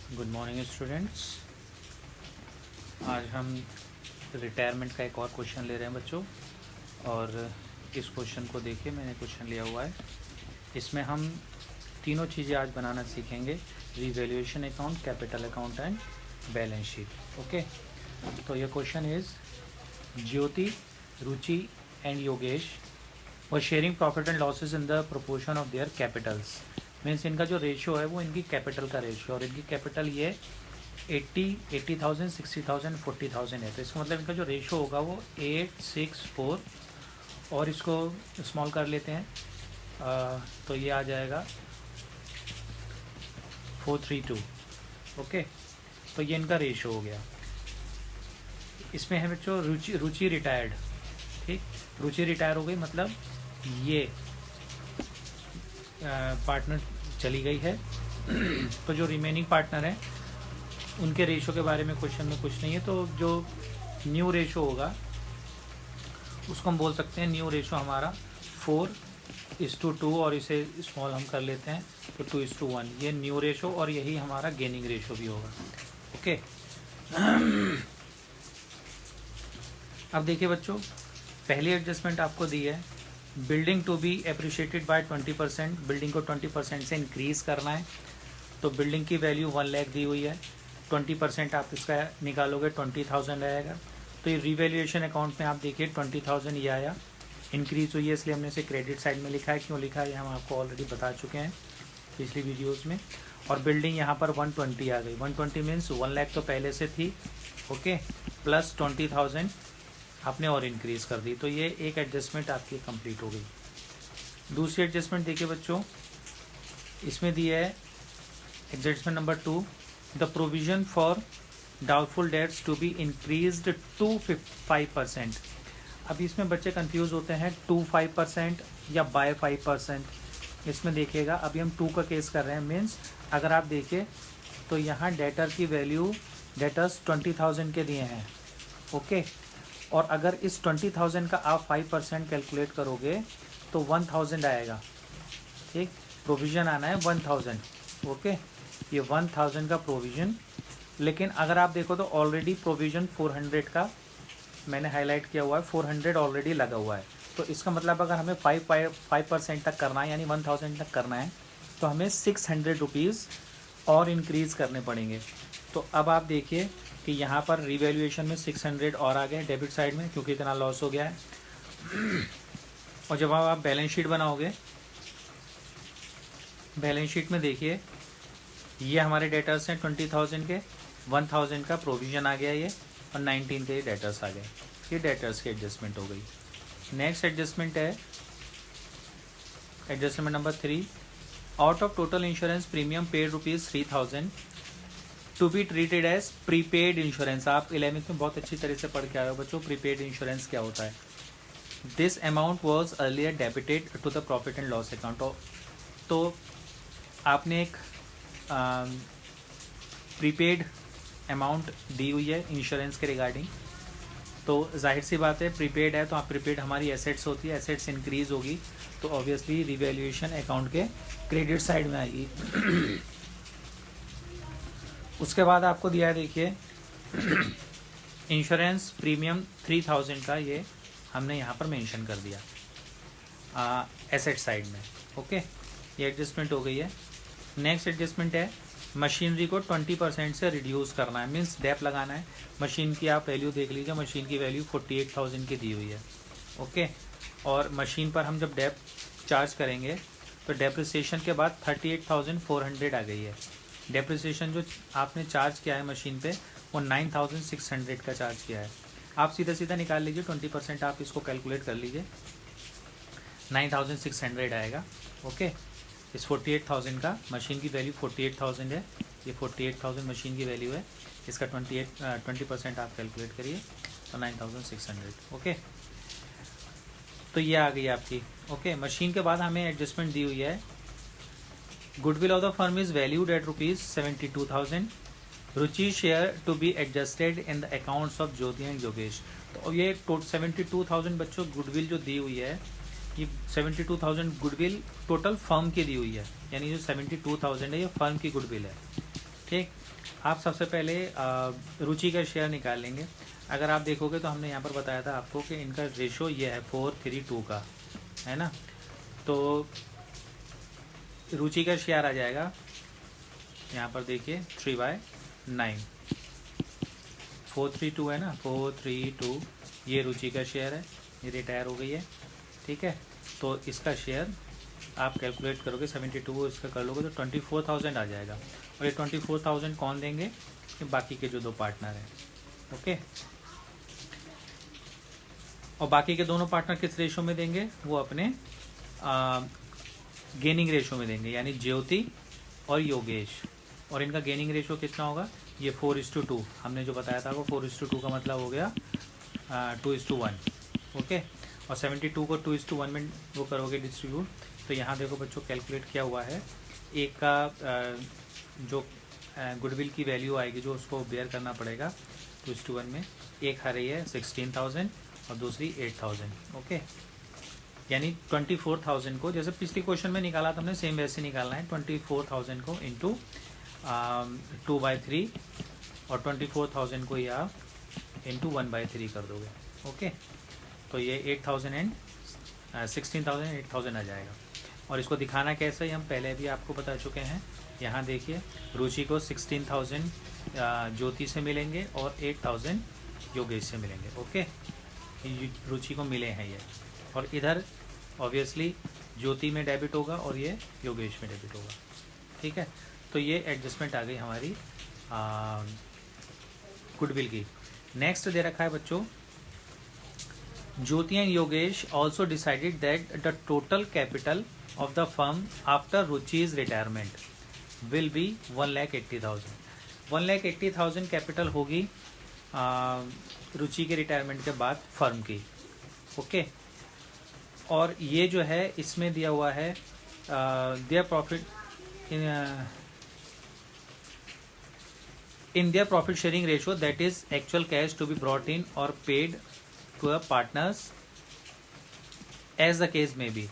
Good morning students. आज हम retirement का एक और क्वेश्चन ले रहे हैं बच्चों, और इस क्वेश्चन को देखिए, मैंने क्वेश्चन लिया हुआ है। इसमें हम तीनों चीज़ें आज बनाना सीखेंगे: revaluation account, capital account and balance sheet. Okay, तो ये question is Jyoti, Ruchi and Yogesh were sharing profit and losses in the proportion of their Capitals. Means इनका जो रेशियो है वो इनकी कैपिटल का रेशियो, और इनकी कैपिटल ये 80,000, 60,000, 40,000 है। तो इसका मतलब इनका जो रेशियो होगा वो 864, और इसको स्मॉल कर लेते हैं तो ये आ जाएगा 432। ओके, तो ये इनका रेशियो हो गया। इसमें है बच्चों रुचि रिटायर्ड। ठीक, रुचि रिटायर हो गई, मतलब ये पार्टनर चली गई है। तो जो रिमेनिंग पार्टनर है उनके रेशो के बारे में क्वेश्चन में कुछ नहीं है। तो जो न्यू रेशो होगा उसको हम बोल सकते हैं, न्यू रेशो हमारा 4:2, और इसे स्मॉल हम कर लेते हैं तो 2:1। ये न्यू रेशो, और यही हमारा गेनिंग रेशो भी होगा। ओके, अब देखिए बच्चों, पहली एडजस्टमेंट आपको दी है, building to be appreciated by 20%। Building को 20% से इंक्रीज़ करना है। तो बिल्डिंग की वैल्यू 1 लाख दी हुई है, 20% आप इसका निकालोगे 20,000 रहेगा। तो ये रिवैल्यूएशन अकाउंट में आप देखिए 20,000 ये आया, इंक्रीज़ हुई है, इसलिए हमने इसे क्रेडिट साइड में लिखा है। क्यों लिखा है ये हम आपको ऑलरेडी बता चुके हैं पिछली वीडियोस में। और बिल्डिंग यहाँ पर 120 आ गई। 120 मीन्स 1 लाख तो पहले से थी, ओके, प्लस 20,000 आपने और इंक्रीज़ कर दी। तो ये एक एडजस्टमेंट आपकी कंप्लीट हो गई। दूसरी एडजस्टमेंट देखिए बच्चों, इसमें दी है adjustment number 2, the provision for doubtful debts to be increased to 5%। अब इसमें बच्चे कंफ्यूज होते हैं, 5% या बाय 5%। इसमें देखिएगा, अभी हम 2 का केस कर रहे हैं। मीन्स अगर आप देखिए तो यहाँ डेटर की वैल्यू, डेटर्स 20,000 के दिए हैं, ओके, और अगर इस 20,000 का आप 5% कैलकुलेट करोगे तो 1,000 आएगा। ठीक, प्रोविज़न आना है 1,000, ओके, ये 1,000 का प्रोविज़न। लेकिन अगर आप देखो तो ऑलरेडी प्रोविज़न 400 का मैंने हाईलाइट किया हुआ है, 400 ऑलरेडी लगा हुआ है। तो इसका मतलब अगर हमें 5% तक करना है, यानी 1,000 तक करना है, तो हमें 600 रुपीज़ और इंक्रीज़ करने पड़ेंगे। तो अब आप देखिए कि यहाँ पर रिवैल्यूएशन में 600 और आ गए डेबिट साइड में, क्योंकि इतना लॉस हो गया है। और जब आप बैलेंस शीट बनाओगे, बैलेंस शीट में देखिए ये हमारे डेटर्स हैं 20,000 के, 1,000 का प्रोविज़न आ गया ये, और 19 के डेटर्स आ गए। ये डेटर्स की एडजस्टमेंट हो गई। नेक्स्ट एडजस्टमेंट है adjustment number 3, out of total insurance premium paid ₹3,000 to be treated as prepaid insurance. आप 11th में बहुत अच्छी तरह से पढ़ के आए हो बच्चों, प्रीपेड इंश्योरेंस क्या होता है। This amount was earlier debited to the profit and loss account. तो आपने एक प्रीपेड अमाउंट दी हुई है इंश्योरेंस के रिगार्डिंग। तो जाहिर सी बात है, प्रीपेड है तो आप प्रीपेड हमारी एसेट्स होती है, एसेट्स इंक्रीज होगी तो ऑब्वियसली रिवैल्यूएशन अकाउंट के क्रेडिट साइड में आएगी। उसके बाद आपको दिया है, देखिए इंश्योरेंस प्रीमियम 3,000 का, ये हमने यहाँ पर मेंशन कर दिया एसेट साइड में। ओके, ये एडजस्टमेंट हो गई है। नेक्स्ट एडजस्टमेंट है, मशीनरी को 20% से रिड्यूस करना है, मीन्स डेप लगाना है। मशीन की आप वैल्यू देख लीजिए, मशीन की वैल्यू 48,000 की दी हुई है, ओके, और मशीन पर हम जब डेप चार्ज करेंगे तो डेप्रिसिएशन के बाद 38,400 आ गई है। डेप्रिसिएशन जो आपने चार्ज किया है मशीन पे वो 9,600 का चार्ज किया है। आप सीधा सीधा निकाल लीजिए, 20% आप इसको कैलकुलेट कर लीजिए, 9,600 आएगा। ओके, इस 48,000 का, मशीन की वैल्यू 48,000 है, ये 48,000 मशीन की वैल्यू है, इसका 20% आप कैलकुलेट करिए तो 9,600। ओके, तो ये आ गई आपकी। ओके, मशीन के बाद हमें एडजस्टमेंट दी हुई है, goodwill of the firm is valued at ₹72,000, Ruchi share to be adjusted in the accounts of Jyoti and Yogesh. तो ये 72,000 बच्चों गुडविल जो दी हुई है, ये 72,000 गुडविल टोटल फर्म की दी हुई है, यानी जो 72,000 है ये फर्म की गुडविल है। ठीक, आप सबसे पहले रुचि का शेयर निकाल लेंगे। अगर आप देखोगे तो हमने यहाँ पर बताया था आपको कि इनका रेशो ये है 4:3:2 का, है ना। तो रुचि का शेयर आ जाएगा यहाँ पर देखिए 3/9, 4:3:2 है ना, 4:3:2 ये रुचि का शेयर है, ये रिटायर हो गई है, ठीक है। तो इसका शेयर आप कैलकुलेट करोगे 72 इसका कर लोगे तो 24,000 आ जाएगा। और ये 24,000 कौन देंगे? ये बाकी के जो दो पार्टनर हैं, ओके। और बाकी के दोनों पार्टनर किस रेशो में देंगे? वो अपने गेनिंग रेशो में देंगे, यानी ज्योति और योगेश। और इनका गेनिंग रेशो कितना होगा? ये 4:2 हमने जो बताया था वो 4:2 का मतलब हो गया 2:1, ओके। और 72 को 2:1 में वो करोगे डिस्ट्रीब्यूट, तो यहाँ देखो बच्चों कैलकुलेट किया हुआ है। एक का जो गुडविल की वैल्यू आएगी जो उसको बेयर करना पड़ेगा 2:1 में, एक आ रही है 16,000 और दूसरी 8,000, ओके। यानी 24,000 को, जैसे पिछले क्वेश्चन में निकाला था हमने, सेम वैसे निकालना है। 24,000 को इंटू 2/3 और 24,000 को ये आप इंटू 1/3 कर दोगे, ओके। तो ये 8,000 एंड 16,000 8,000 आ जाएगा। और इसको दिखाना कैसे है हम पहले भी आपको बता चुके हैं। यहाँ देखिए रुचि को 16,000 ज्योति से मिलेंगे और 8,000 योगेश से मिलेंगे, ओके। रुचि को मिले हैं ये, और इधर ऑब्वियसली ज्योति में डेबिट होगा और ये योगेश में डेबिट होगा, ठीक है। तो ये एडजस्टमेंट आ गई हमारी गुडविल की। नेक्स्ट दे रखा है बच्चों, Jyoti and Yogesh also decided that the total capital of the firm after Ruchi's retirement will be 1,80,000। 1,80,000 capital होगी रुचि के रिटायरमेंट के बाद फर्म की, ओके। और ये जो है इसमें दिया हुआ है their profit in their profit sharing ratio, that is actual cash to be brought in or paid to the partners as the case may be।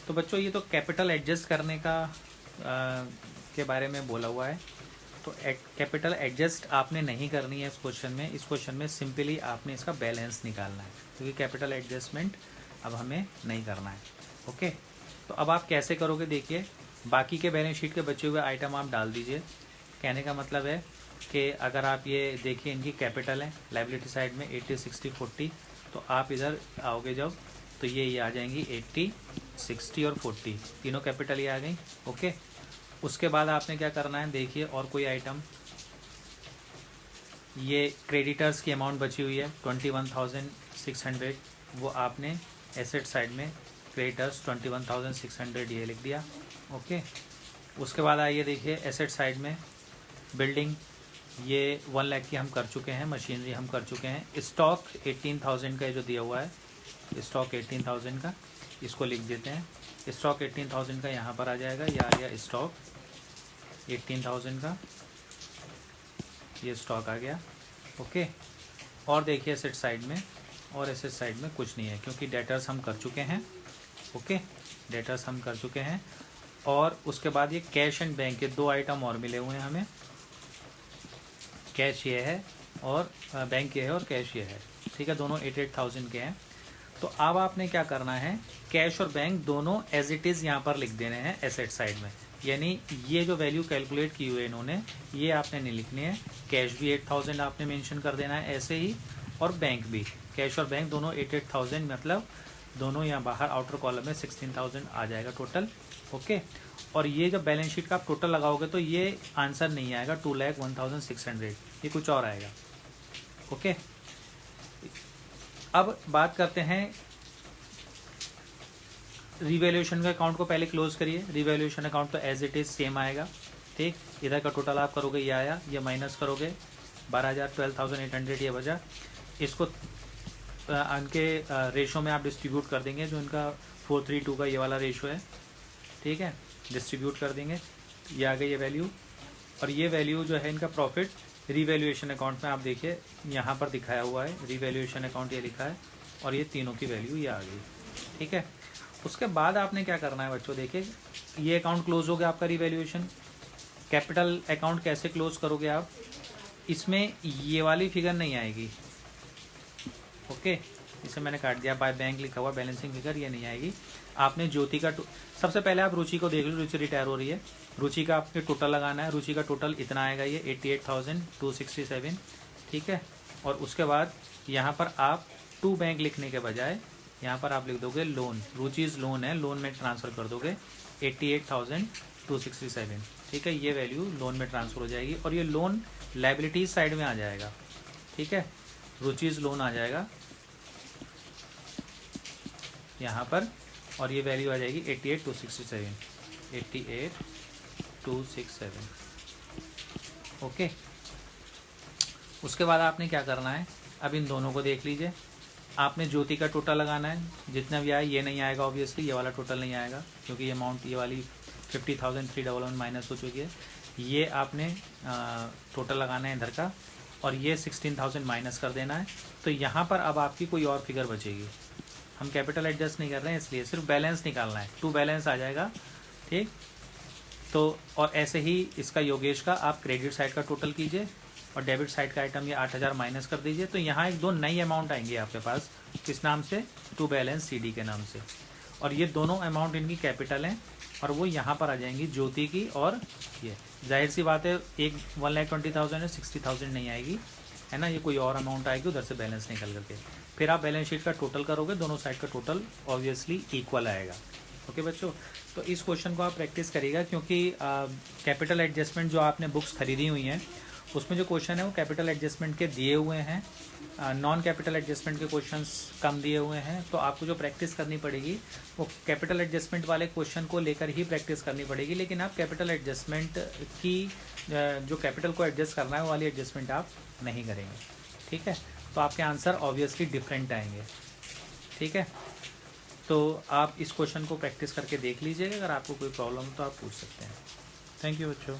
तो बच्चों ये तो कैपिटल एडजस्ट करने का के बारे में बोला हुआ है। तो कैपिटल एडजस्ट आपने नहीं करनी है इस क्वेश्चन में। इस क्वेश्चन में सिंपली आपने इसका बैलेंस निकालना है, क्योंकि कैपिटल एडजस्टमेंट अब हमें नहीं करना है, ओके। तो अब आप कैसे करोगे? देखिए, बाकी के बैलेंस शीट के बचे हुए आइटम आप डाल दीजिए। कहने का मतलब है कि अगर आप ये देखिए, इनकी कैपिटल है लाइबिलिटी साइड में 80, 60, 40, तो आप इधर आओगे जब तो ये आ जाएंगी 80, 60 और 40, तीनों कैपिटल ये आ गई, ओके। उसके बाद आपने क्या करना है? देखिए, और कोई आइटम, ये क्रेडिटर्स की अमाउंट बची हुई है 21,600, वो आपने एसेट साइड में क्रेडिटर्स 21,600 ये लिख दिया, ओके। उसके बाद आइए देखिए एसेट साइड में बिल्डिंग, ये 1 लाख की हम कर चुके हैं, मशीनरी हम कर चुके हैं। स्टॉक 18,000 का जो दिया हुआ है, स्टॉक 18,000 का, इसको लिख देते हैं। स्टॉक 18,000 का यहाँ पर आ जाएगा, ये आ गया स्टॉक 18,000 का, ये स्टॉक आ गया, ओके। और देखिए एसेट साइड में, और एसेट साइड में कुछ नहीं है, क्योंकि डेटर्स हम कर चुके हैं, ओके, डेटर्स हम कर चुके हैं। और उसके बाद ये कैश एंड बैंक के दो आइटम और मिले हुए हैं हमें, कैश ये है और बैंक ये है और कैश ये है, ठीक है, दोनों 8,000 के हैं। तो अब आपने क्या करना है? कैश और बैंक दोनों एज इट इज़ यहाँ पर लिख देने हैं एसेट साइड में, यानी ये जो वैल्यू कैलकुलेट की हुई है इन्होंने, ये आपने नहीं लिखनी है। कैश भी 8,000 आपने मेंशन कर देना है ऐसे ही, और बैंक भी, कैश और बैंक दोनों 8,000, मतलब दोनों यहाँ बाहर आउटर कॉलम में 16,000 आ जाएगा टोटल, ओके। और ये जब बैलेंस शीट का आप टोटल लगाओगे तो ये आंसर नहीं आएगा 2,01,600, ये कुछ और आएगा, ओके। अब बात करते हैं रिवैल्यूएशन का अकाउंट को पहले क्लोज करिए। रिवैल्यूएशन अकाउंट तो एज इट इज सेम आएगा, ठीक। इधर का टोटल आप करोगे, ये आया, ये माइनस करोगे 12,800 ये बचा। इसको इनके रेशो में आप डिस्ट्रीब्यूट कर देंगे, जो इनका 4:3:2 का ये वाला रेशो है, ठीक है, डिस्ट्रीब्यूट कर देंगे, ये आ गई ये वैल्यू। और ये वैल्यू जो है इनका प्रॉफिट रिवैल्यूएशन अकाउंट में आप देखिए यहाँ पर दिखाया हुआ है, रिवैल्यूएशन अकाउंट ये लिखा है, और ये तीनों की वैल्यू ये आ गई, ठीक है। उसके बाद आपने क्या करना है बच्चों? देखिए, ये अकाउंट क्लोज हो गया आपका रिवैल्यूएशन, कैपिटल अकाउंट कैसे क्लोज करोगे आप, इसमें ये वाली फिगर नहीं आएगी, ओके, इसे मैंने काट दिया, बाय बैंक लिखा हुआ बैलेंसिंग फिगर, ये नहीं आएगी। आपने ज्योति का सबसे पहले आप रुचि को देख लो, रुचि रिटायर हो रही है, रुचि का आपके टोटल लगाना है, रुचि का टोटल इतना आएगा, ये 88,267, ठीक है। और उसके बाद यहाँ पर आप टू बैंक लिखने के बजाय यहाँ पर आप लिख दोगे लोन, रुचिज लोन है, लोन में ट्रांसफ़र कर दोगे 88,267, ठीक है। ये वैल्यू लोन में ट्रांसफ़र हो जाएगी और ये लोन लाइबिलिटीज साइड में आ जाएगा, ठीक है, रुचिज लोन आ जाएगा यहाँ पर, और ये वैल्यू आ जाएगी 88,267, 88,267, ओके। उसके बाद आपने क्या करना है, अब इन दोनों को देख लीजिए, आपने ज्योति का टोटल लगाना है, जितना भी आया ये नहीं आएगा ऑब्वियसली, ये वाला टोटल नहीं आएगा क्योंकि ये अमाउंट ये वाली 50,311 माइनस हो चुकी है, ये आपने टोटल लगाना है इधर का, और ये 16,000 माइनस कर देना है। तो यहाँ पर अब आपकी कोई और फिगर बचेगी, हम कैपिटल एडजस्ट नहीं कर रहे हैं इसलिए सिर्फ बैलेंस निकालना है, टू बैलेंस आ जाएगा, ठीक। तो और ऐसे ही इसका योगेश का आप क्रेडिट साइड का टोटल कीजिए और डेबिट साइड का आइटम ये 8,000 माइनस कर दीजिए। तो यहाँ एक दो नई अमाउंट आएंगी आपके पास, किस नाम से, टू बैलेंस CD के नाम से, और ये दोनों अमाउंट इनकी कैपिटल हैं और वो यहाँ पर आ जाएंगी ज्योति की, और ये जाहिर सी बात है एक 1,20,000 है, 60,000 नहीं आएगी, है ना, ये कोई और अमाउंट आएगी उधर से बैलेंस निकल करके, फिर आप बैलेंस शीट का टोटल करोगे, दोनों साइड का टोटल ऑब्वियसली इक्वल आएगा, ओके बच्चों। तो इस क्वेश्चन को आप प्रैक्टिस करिएगा क्योंकि कैपिटल एडजस्टमेंट जो आपने बुक्स खरीदी हुई हैं उसमें जो क्वेश्चन है वो कैपिटल एडजस्टमेंट के दिए हुए हैं, नॉन कैपिटल एडजस्टमेंट के क्वेश्चंस कम दिए हुए हैं। तो आपको जो प्रैक्टिस करनी पड़ेगी वो कैपिटल एडजस्टमेंट वाले क्वेश्चन को लेकर ही प्रैक्टिस करनी पड़ेगी, लेकिन आप कैपिटल एडजस्टमेंट की जो कैपिटल को एडजस्ट करना है वो वाली एडजस्टमेंट आप नहीं करेंगे, ठीक है। तो आपके आंसर ऑब्वियसली डिफरेंट आएंगे, ठीक है। तो आप इस क्वेश्चन को प्रैक्टिस करके देख लीजिएगा, अगर आपको कोई प्रॉब्लम हो तो आप पूछ सकते हैं। थैंक यू बच्चों।